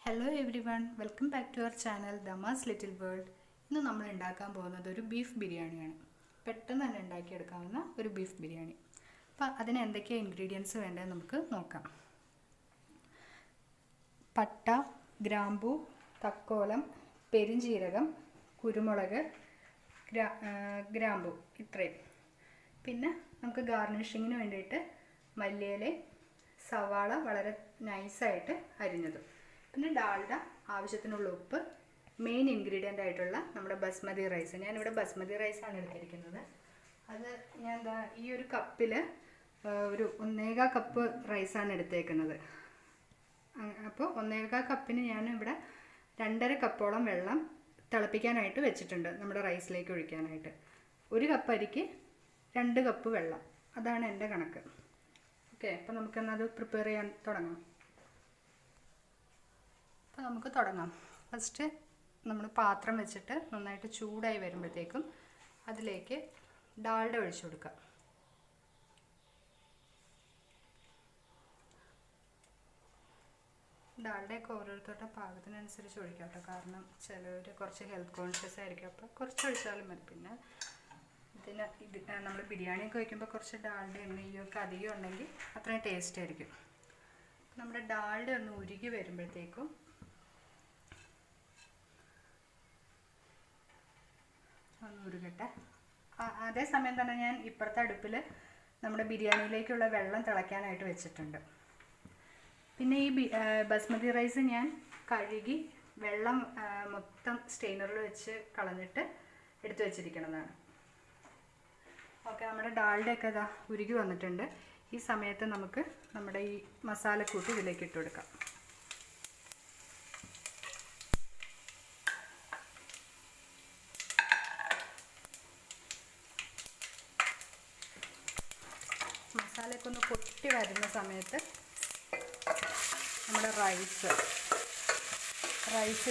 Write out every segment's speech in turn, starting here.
Hello everyone, welcome back to our channel ദമാസ് little world. ഇന്ന് നമ്മൾ ഉണ്ടാക്കാൻ പോകുന്നത് ഒരു ബീഫ് ബിരിയാണിയാണ്. പെട്ടെന്ന് തന്നെ ഉണ്ടാക്കിയെടുക്കാവുന്ന ഒരു ബീഫ് ബിരിയാണി. അപ്പോൾ അതിന് എന്തൊക്കെയാണ് ഇൻഗ്രീഡിയൻസ് വേണ്ടതെന്ന് നമുക്ക് നോക്കാം. പട്ട, ഗ്രാമ്പൂ, തക്കോലം, പെരിഞ്ജീരകം, കുരുമുളക്, ഗ്രാമ്പൂ, ഇത്രയും. പിന്നെ നമുക്ക് ഗാർണിഷിങ്ങിന് വേണ്ടിയിട്ട് മല്ലിയില, സവാള വളരെ നൈസായിട്ട് അരിഞ്ഞത്, പിന്നെ ഡാൽഡ, ആവശ്യത്തിനുള്ള ഉപ്പ്, മെയിൻ ഇൻഗ്രീഡിയൻ്റ് ആയിട്ടുള്ള നമ്മുടെ ബസ്മതി റൈസ്. ഞാനിവിടെ ബസ്മതി റൈസാണ് എടുത്തിരിക്കുന്നത്. അത് ഞാൻ ഈ ഒരു കപ്പിൽ ഒരു 1.25 കപ്പ് റൈസാണ് എടുത്തേക്കുന്നത്. അപ്പോൾ 1.25 കപ്പിന് ഞാൻ ഇവിടെ 2.5 കപ്പോളം വെള്ളം തിളപ്പിക്കാനായിട്ട് വെച്ചിട്ടുണ്ട്, നമ്മുടെ റൈസിലേക്ക് ഒഴിക്കാനായിട്ട്. 1 കപ്പ് അരിക്ക് 2 കപ്പ് വെള്ളം, അതാണ് എൻ്റെ കണക്ക്. ഓക്കെ, അപ്പോൾ നമുക്കെന്നത് പ്രിപ്പയർ ചെയ്യാൻ തുടങ്ങാം. അപ്പോൾ നമുക്ക് തുടങ്ങാം. ഫസ്റ്റ് നമ്മൾ പാത്രം വെച്ചിട്ട് നന്നായിട്ട് ചൂടായി വരുമ്പോഴത്തേക്കും അതിലേക്ക് ഡാൽഡ ഒഴിച്ചു കൊടുക്കുക. ഡാൽഡയൊക്കെ ഓരോരുത്തരുടെ പാകത്തിനനുസരിച്ച് ഒഴിക്കാം കേട്ടോ. കാരണം ചിലവർ കുറച്ച് ഹെൽത്ത് കോൺഷ്യസ് ആയിരിക്കും, അപ്പോൾ കുറച്ച് ഒഴിച്ചാലും മതി. പിന്നെ നമ്മൾ ബിരിയാണിയൊക്കെ വയ്ക്കുമ്പോൾ കുറച്ച് ഡാൽഡയും നെയ്യൊക്കെ അധികം ഉണ്ടെങ്കിൽ അത്രയും ടേസ്റ്റ് ആയിരിക്കും. നമ്മുടെ ഡാൽഡ ഒന്ന് ഉരുകി വരുമ്പോഴത്തേക്കും ഒന്ന് ഉരുകട്ടെ. അതേസമയം തന്നെ ഞാൻ ഇപ്പുറത്തെ അടുപ്പിൽ നമ്മുടെ ബിരിയാണിയിലേക്കുള്ള വെള്ളം തിളയ്ക്കാനായിട്ട് വെച്ചിട്ടുണ്ട്. പിന്നെ ഈ ബസ്മതി റൈസ് ഞാൻ കഴുകി വെള്ളം മൊത്തം സ്റ്റെയിനറിൽ വെച്ച് കളഞ്ഞിട്ട് എടുത്തു വെച്ചിരിക്കുന്നതാണ്. ഓക്കെ, നമ്മുടെ ഡാൽഡയൊക്കെ ഇതാ ഉരുകി വന്നിട്ടുണ്ട്. ഈ സമയത്ത് നമുക്ക് നമ്മുടെ ഈ മസാലക്കൂട്ട് ഇതിലേക്ക് ഇട്ട് കൊടുക്കാം. മസാലയൊക്കെ ഒന്ന് പൊട്ടി വരുന്ന സമയത്ത് നമ്മുടെ റൈസ്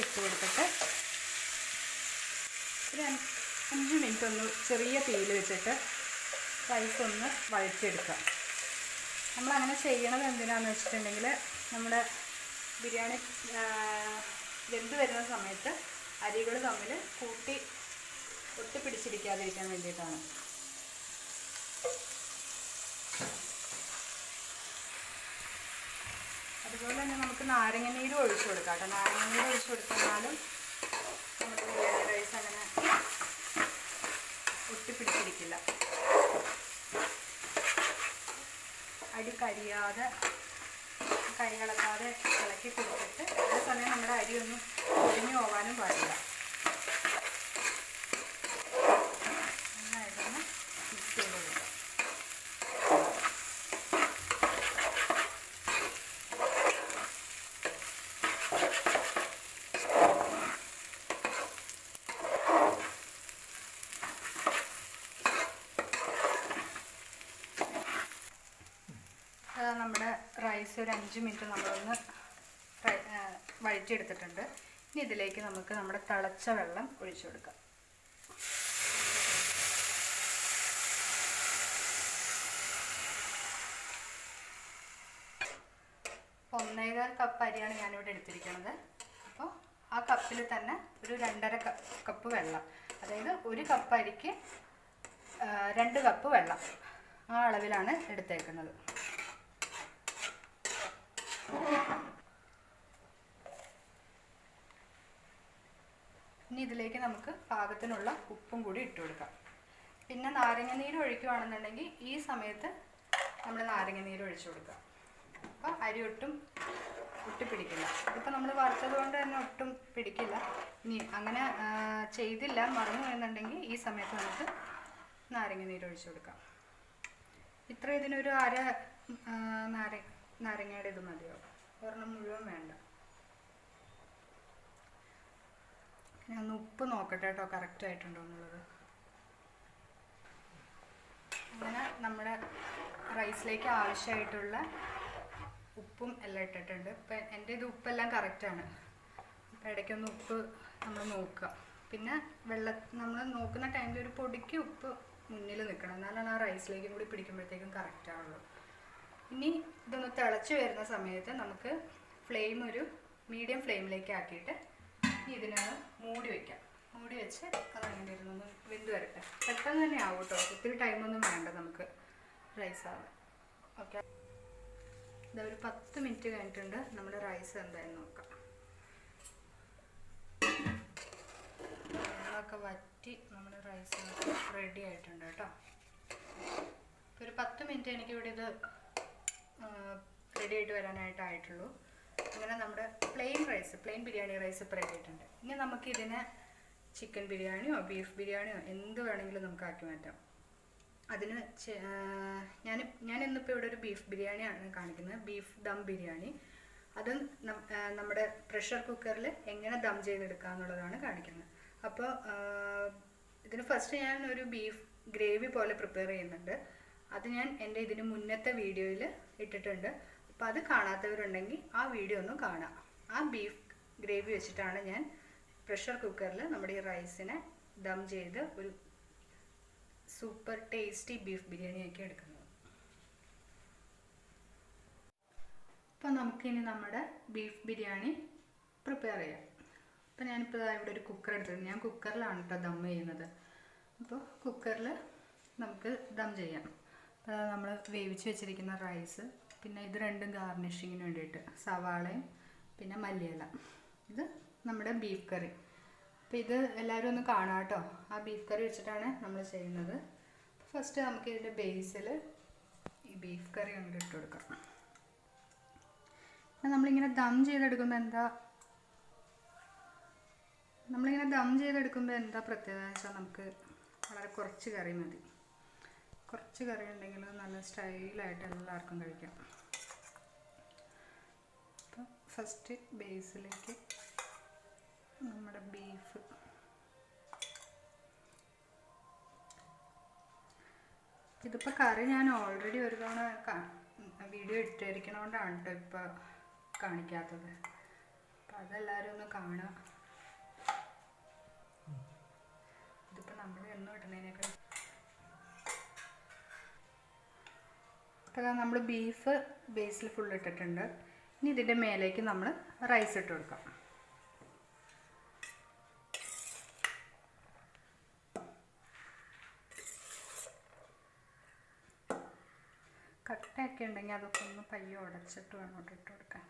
ഇട്ട് കൊടുത്തിട്ട് ഒരു 5 മിനിറ്റ് ഒന്ന് ചെറിയ തീയിൽ വെച്ചിട്ട് റൈസ് ഒന്ന് വഴറ്റിയെടുക്കാം. നമ്മളങ്ങനെ ചെയ്യണത് എന്തിനാണെന്ന് വെച്ചിട്ടുണ്ടെങ്കിൽ നമ്മുടെ ബിരിയാണി വെന്ത് വരുന്ന സമയത്ത് അരികൾ തമ്മിൽ ഒട്ടിപ്പിടിച്ചിരിക്കാതിരിക്കാൻ വേണ്ടിയിട്ടാണ്. അതുപോലെ തന്നെ നമുക്ക് നാരങ്ങനീര് ഒഴിച്ചു കൊടുക്കാം കേട്ടോ. നാരങ്ങനീര് ഒഴിച്ചു കൊടുത്താലും നമ്മുടെ ബിരിയാണി റൈസ് അങ്ങനെ ഒട്ടിപ്പിടിച്ചിരിക്കില്ല. അടി കരിയാതെ കൈ കളക്കാതെ ഇളക്കി കൊടുത്തിട്ട് അതേ സമയം നമ്മുടെ അരി ഒന്നും പൊടിഞ്ഞു പോകാനും പാടില്ല. നന്നായിട്ടൊന്ന് മിക്സ് ചെയ്ത് കൊടുക്കാം. നമ്മുടെ റൈസ് ഒരു 5 മിനിറ്റ് നമ്മളൊന്ന് വഴറ്റിയെടുത്തിട്ടുണ്ട്. ഇനി ഇതിലേക്ക് നമുക്ക് നമ്മുടെ തിളച്ച വെള്ളം ഒഴിച്ചു കൊടുക്കാം. അപ്പോൾ 1.25 കപ്പ് അരിയാണ് ഞാനിവിടെ എടുത്തിരിക്കുന്നത്. അപ്പോൾ ആ കപ്പിൽ തന്നെ ഒരു 2.5 കപ്പ് വെള്ളം, അതായത് 1 കപ്പ് അരിക്ക് 2 കപ്പ് വെള്ളം, ആ അളവിലാണ് എടുത്തേക്കുന്നത്. ഇനി ഇതിലേക്ക് നമുക്ക് പാകത്തിനുള്ള ഉപ്പും കൂടി ഇട്ട് കൊടുക്കാം. പിന്നെ നാരങ്ങനീര് ഒഴിക്കുകയാണെന്നുണ്ടെങ്കിൽ ഈ സമയത്ത് നമ്മൾ നാരങ്ങനീര് ഒഴിച്ചു കൊടുക്കുക. അപ്പോൾ അരി ഒട്ടും ഒട്ടിപ്പിടിക്കില്ല. ഇതിപ്പോൾ നമ്മൾ വറുത്തത് കൊണ്ട് തന്നെ ഒട്ടും പിടിക്കില്ല. ഇനി അങ്ങനെ ചെയ്തില്ല മറന്നു എന്നുണ്ടെങ്കിൽ ഈ സമയത്ത് നമുക്ക് നാരങ്ങനീര് ഒഴിച്ചു കൊടുക്കാം. ഇത്ര ഇതിനൊരു നാരങ്ങയുടെ ഇത് മതിയോ, ഒരെണ്ണം മുഴുവൻ വേണ്ട. ഞാൻ ഉപ്പ് നോക്കട്ടെ കേട്ടോ, കറക്റ്റ് ആയിട്ടുണ്ടോ എന്നുള്ളത്. അങ്ങനെ നമ്മുടെ റൈസിലേക്ക് ആവശ്യമായിട്ടുള്ള ഉപ്പും എല്ലാം ഇട്ടിട്ടുണ്ട്. ഇപ്പം എൻ്റെ ഇത് ഉപ്പെല്ലാം കറക്റ്റാണ്. അപ്പം ഇടയ്ക്കൊന്ന് ഉപ്പ് നമ്മൾ നോക്കുക. പിന്നെ നമ്മൾ നോക്കുന്ന ടൈമിൽ ഒരു പൊടിക്ക് ഉപ്പ് മുന്നിൽ നിൽക്കണം, എന്നാലാണ് ആ റൈസിലേക്കും കൂടി പിടിക്കുമ്പോഴത്തേക്കും കറക്റ്റാവുള്ളൂ. ഇനി ഇതൊന്ന് തിളച്ച് വരുന്ന സമയത്ത് നമുക്ക് ഫ്ലെയിം ഒരു മീഡിയം ഫ്ലെയിമിലേക്ക് ആക്കിയിട്ട് ഇതിനൊന്ന് മൂടി വയ്ക്കാം. മൂടി വെച്ച് അതങ്ങനെ ഇരുന്നൊന്ന് വെന്ത് വരട്ടെ. പെട്ടെന്ന് തന്നെ ആവും കേട്ടോ, ഒത്തിരി ടൈമൊന്നും വേണ്ട നമുക്ക് റൈസ് ആവാൻ. ഓക്കെ, ഇതാ ഒരു 10 മിനിറ്റ് കഴിഞ്ഞിട്ടുണ്ട്. നമ്മുടെ റൈസ് എന്തായാലും നോക്കാം. വെള്ളമൊക്കെ വറ്റി നമ്മുടെ റൈസ് റെഡി ആയിട്ടുണ്ട് കേട്ടോ. ഒരു 10 മിനിറ്റ് എനിക്കിവിടെ ഇത് റെഡി ആയിട്ട് വരാനായിട്ടായിട്ടുള്ളൂ. അങ്ങനെ നമ്മുടെ പ്ലെയിൻ ബിരിയാണി റൈസ് ഇപ്പോൾ റെഡി ആയിട്ടുണ്ട്. ഇനി നമുക്കിതിനെ ചിക്കൻ ബിരിയാണിയോ ബീഫ് ബിരിയാണിയോ എന്ത് വേണമെങ്കിലും നമുക്ക് ആക്കി മാറ്റാം. അതിന് ഞാൻ ഇന്നിപ്പോൾ ഇവിടെ ഒരു ബീഫ് ബിരിയാണിയാണ് കാണിക്കുന്നത്, ബീഫ് ദം ബിരിയാണി. അത് നമ്മുടെ പ്രഷർ കുക്കറിൽ എങ്ങനെ ദം ചെയ്തെടുക്കുക എന്നുള്ളതാണ് കാണിക്കുന്നത്. അപ്പോൾ ഇതിന് ഫസ്റ്റ് ഞാൻ ഒരു ബീഫ് ഗ്രേവി പോലെ പ്രിപ്പയർ ചെയ്യുന്നുണ്ട്. അത് ഞാൻ എൻ്റെ ഇതിന് മുന്നത്തെ വീഡിയോയിൽ ഇട്ടിട്ടുണ്ട്. അപ്പോൾ അത് കാണാത്തവരുണ്ടെങ്കിൽ ആ വീഡിയോ ഒന്ന് കാണാം. ആ ബീഫ് ഗ്രേവി വെച്ചിട്ടാണ് ഞാൻ പ്രഷർ കുക്കറിൽ നമ്മുടെ ഈ റൈസിനെ ദം ചെയ്ത് ഒരു സൂപ്പർ ടേസ്റ്റി ബീഫ് ബിരിയാണിയൊക്കെ എടുക്കുന്നത്. അപ്പോൾ നമുക്കിനി നമ്മുടെ ബീഫ് ബിരിയാണി പ്രിപ്പയർ ചെയ്യാം. അപ്പോൾ ഞാനിപ്പോൾ ഇവിടെ ഒരു കുക്കർ എടുത്തിട്ടുണ്ട്. ഞാൻ കുക്കറിലാണ് കേട്ടോ ദം ചെയ്യുന്നത്. അപ്പോൾ കുക്കറിൽ നമുക്ക് ദം ചെയ്യാം. അപ്പോൾ നമ്മൾ വേവിച്ച് വെച്ചിരിക്കുന്ന റൈസ്, പിന്നെ ഇത് രണ്ടും ഗാർണിഷിങ്ങിന് വേണ്ടിയിട്ട് സവാളയും പിന്നെ മല്ലിയില, ഇത് നമ്മുടെ ബീഫ് കറി. അപ്പോൾ ഇത് എല്ലാവരും ഒന്ന് കാണാം കേട്ടോ. ആ ബീഫ് കറി വെച്ചിട്ടാണ് നമ്മൾ ചെയ്യുന്നത്. ഫസ്റ്റ് നമുക്ക് ഇതിൻ്റെ ബേസിൽ ഈ ബീഫ് കറി അങ്ങോട്ട് ഇട്ട് കൊടുക്കാം. നമ്മളിങ്ങനെ ദം ചെയ്തെടുക്കുമ്പോൾ എന്താ പ്രത്യേകത വെച്ചാൽ നമുക്ക് വളരെ കുറച്ച് കറി മതി. കുറച്ച് കറി ഉണ്ടെങ്കിൽ നല്ല സ്റ്റൈലായിട്ട് എല്ലാവർക്കും കഴിക്കാം. അപ്പോൾ ഫസ്റ്റ് ബേസിലേക്ക് നമ്മുടെ ബീഫ് ഇതിപ്പോൾ കറി ഞാൻ ഓൾറെഡി ഒരു തവണ വീഡിയോ ഇട്ടിരിക്കണോണ്ടാണ് കേട്ടോ ഇപ്പോൾ കാണിക്കാത്തത്. അപ്പം അതെല്ലാവരും ഒന്ന് കാണുക. ഇതിപ്പോൾ നമ്മൾ എന്നും ഇടുന്നതിനൊക്കെ അപ്പോൾ നമ്മൾ ബീഫ് ബേസിൽ ഫുൾ ഇട്ടിട്ടുണ്ട്. ഇനി ഇതിൻ്റെ മേലേക്ക് നമ്മൾ റൈസ് ഇട്ട് കൊടുക്കാം. കട്ടയൊക്കെ ഉണ്ടെങ്കിൽ അതൊക്കെ ഒന്ന് പയ്യെ ഉടച്ചിട്ട് വേണം ഇട്ട് കൊടുക്കാൻ.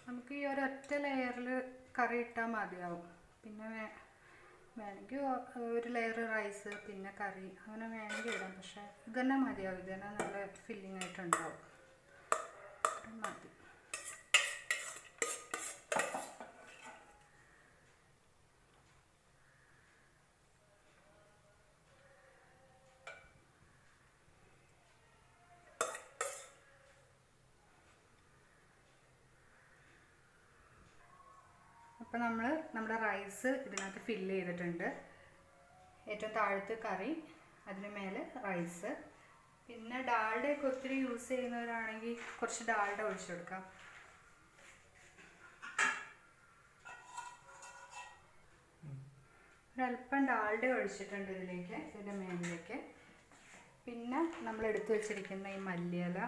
നമുക്ക് ഈ ഒരൊറ്റ ലെയറിൽ കറി ഇട്ടാൽ മതിയാവും. പിന്നെ വേണമെങ്കിൽ ഒരു ലെയർ റൈസ് പിന്നെ കറി അങ്ങനെ വേണമെങ്കിൽ ഇടാം. പക്ഷേ ഇത് തന്നെ മതിയാവും. ഇത് തന്നെ നല്ല ഫില്ലിംഗ് ആയിട്ടുണ്ടാവും. മതി. അപ്പോൾ നമ്മുടെ റൈസ് ഇതിനകത്ത് ഫില്ല് ചെയ്തിട്ടുണ്ട്. ഏറ്റവും താഴത്ത് കറി, അതിന് മേലെ റൈസ്. പിന്നെ ഡാൽഡയൊക്കെ ഒത്തിരി യൂസ് ചെയ്യുന്നവരാണെങ്കിൽ കുറച്ച് ഡാൽഡ ഒഴിച്ചു കൊടുക്കാം. ഒരല്പം ഡാൽഡ ഒഴിച്ചിട്ടുണ്ട് ഇതിൻ്റെ മേലിലേക്ക്. പിന്നെ നമ്മൾ എടുത്തു വെച്ചിരിക്കുന്ന ഈ മല്ലിയില,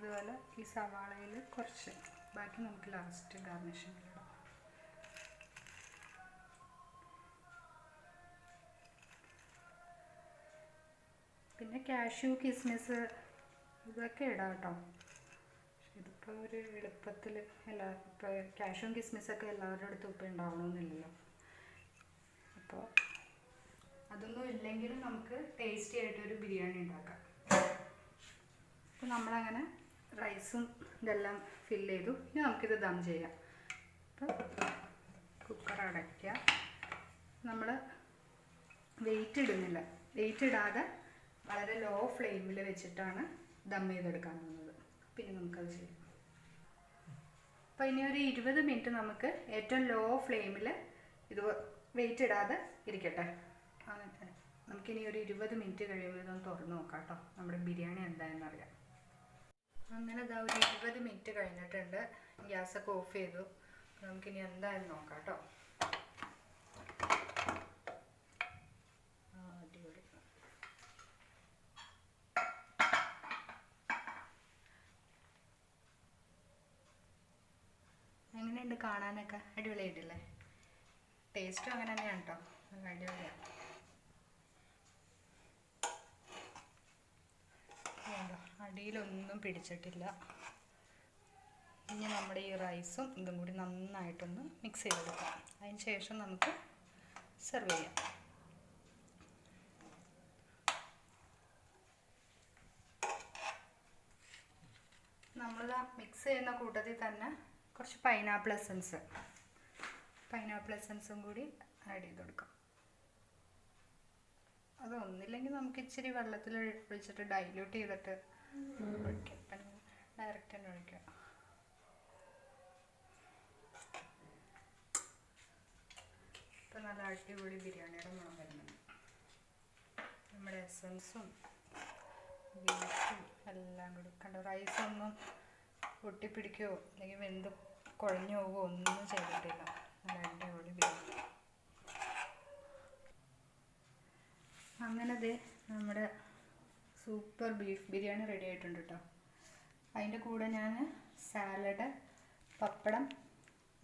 അതുപോലെ ഈ സവാളയിൽ കുറച്ച്, ബാക്കി നമുക്ക് ലാസ്റ്റ് ഗാർണിഷിങ്ങിലിടാം. പിന്നെ കാഷ്യൂ കിസ്മിസ് ഇതൊക്കെ ഇടാം കേട്ടോ. ഇതിപ്പോൾ ഒരു എളുപ്പത്തിൽ ഇപ്പോൾ കാഷ്യൂ കിസ്മിസൊക്കെ എല്ലാവരുടെ അടുത്തും ഇപ്പോൾ ഉണ്ടാവണമെന്നില്ലല്ലോ. അപ്പോൾ അതൊന്നും ഇല്ലെങ്കിലും നമുക്ക് ടേസ്റ്റി ആയിട്ടൊരു ബിരിയാണി ഉണ്ടാക്കാം. അപ്പോൾ നമ്മളങ്ങനെ റൈസും ഇതെല്ലാം ഫില്ല് ചെയ്തു. ഇനി നമുക്കിത് ദം ചെയ്യാം. അപ്പോൾ കുക്കർ അടയ്ക്കുക. നമ്മൾ വെയിറ്റ് ഇടുന്നില്ല. വെയിറ്റ് ഇടാതെ വളരെ ലോ ഫ്ലെയിമിൽ വെച്ചിട്ടാണ് ദം ചെയ്തെടുക്കാൻ പോകുന്നത്. പിന്നെ നമുക്കത് ചെയ്യാം. അപ്പോൾ ഇനി ഒരു 20 മിനിറ്റ് നമുക്ക് ഏറ്റവും ലോ ഫ്ലെയിമിൽ ഇത് വെയിറ്റ് ഇടാതെ ഇരിക്കട്ടെ. അങ്ങനെ നമുക്കിനി ഒരു 20 മിനിറ്റ് കഴിയുമ്പോൾ ഇതൊന്ന് തുറന്ന് നോക്കാം കേട്ടോ, നമ്മുടെ ബിരിയാണി എന്തായെന്നറിയാം. അങ്ങനെ ഇതാ ഒരു 20 മിനിറ്റ് കഴിഞ്ഞിട്ടുണ്ട്. ഗ്യാസൊക്കെ ഓഫ് ചെയ്തു. നമുക്കിനി എന്തായെന്ന് നോക്കാം കേട്ടോ. അടിപൊളി. എങ്ങനെയുണ്ട് കാണാനൊക്കെ? അടിപൊളിയായിട്ടില്ലേ? ടേസ്റ്റും അങ്ങനെ തന്നെയാണ് കേട്ടോ, നല്ല അടിപൊളിയാണ്. അടിയിലൊന്നും പിടിച്ചിട്ടില്ല. ഇനി നമ്മുടെ ഈ റൈസും ഇതും കൂടി നന്നായിട്ടൊന്ന് മിക്സ് ചെയ്തെടുക്കാം. അതിന് ശേഷം നമുക്ക് സെർവ് ചെയ്യാം. നമ്മളിതാ മിക്സ് ചെയ്യുന്ന കൂട്ടത്തിൽ തന്നെ കുറച്ച് പൈനാപ്പിൾ എസൻസും കൂടി ആഡ് ചെയ്ത് കൊടുക്കാം. അതൊന്നില്ലെങ്കിൽ നമുക്ക് ഇച്ചിരി വെള്ളത്തിൽ ഒഴിച്ചിട്ട് ഡൈല്യൂട്ട് ചെയ്തിട്ട് ഒഴിക്കാം. ഡയറക്റ്റ് തന്നെ ഒഴിക്കാം. ഇപ്പം നല്ല അടിപൊളി ബിരിയാണിയുടെ മണം വരുന്നുണ്ട്. നമ്മുടെ എസൻസും ബീഫും എല്ലാം കൂടി കണ്ടോ. റൈസൊന്നും ഒട്ടിപ്പിടിക്കുകയോ അല്ലെങ്കിൽ വെന്ത് കുഴഞ്ഞു പോവുകയോ ഒന്നും ചെയ്തിട്ടില്ല. നല്ല അടിപൊളി ബിരിയാണി. അങ്ങനെ നമ്മുടെ സൂപ്പർ ബീഫ് ബിരിയാണി റെഡി ആയിട്ടുണ്ട് കേട്ടോ. അതിൻ്റെ കൂടെ ഞാൻ സാലഡ്, പപ്പടം,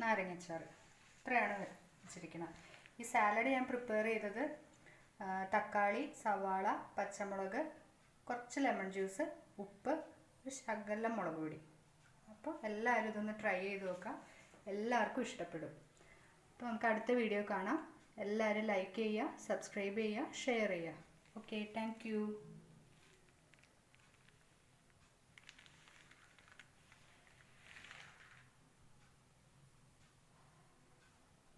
നാരങ്ങച്ചാറ് ഇത്രയാണ് വെച്ചിരിക്കുന്നത്. ഈ സാലഡ് ഞാൻ പ്രിപ്പയർ ചെയ്തത് തക്കാളി, സവാള, പച്ചമുളക്, കുറച്ച് ലെമൺ ജ്യൂസ്, ഉപ്പ്, ഒരു ശകലം മുളക് പൊടി. അപ്പോൾ എല്ലാവരും ഇതൊന്ന് ട്രൈ ചെയ്ത് നോക്കാം. എല്ലാവർക്കും ഇഷ്ടപ്പെടും. അപ്പോൾ നമുക്ക് അടുത്ത വീഡിയോ കാണാം. എല്ലാവരും ലൈക്ക് ചെയ്യുക, സബ്സ്ക്രൈബ് ചെയ്യുക, ഷെയർ ചെയ്യുക. Okay, thank you.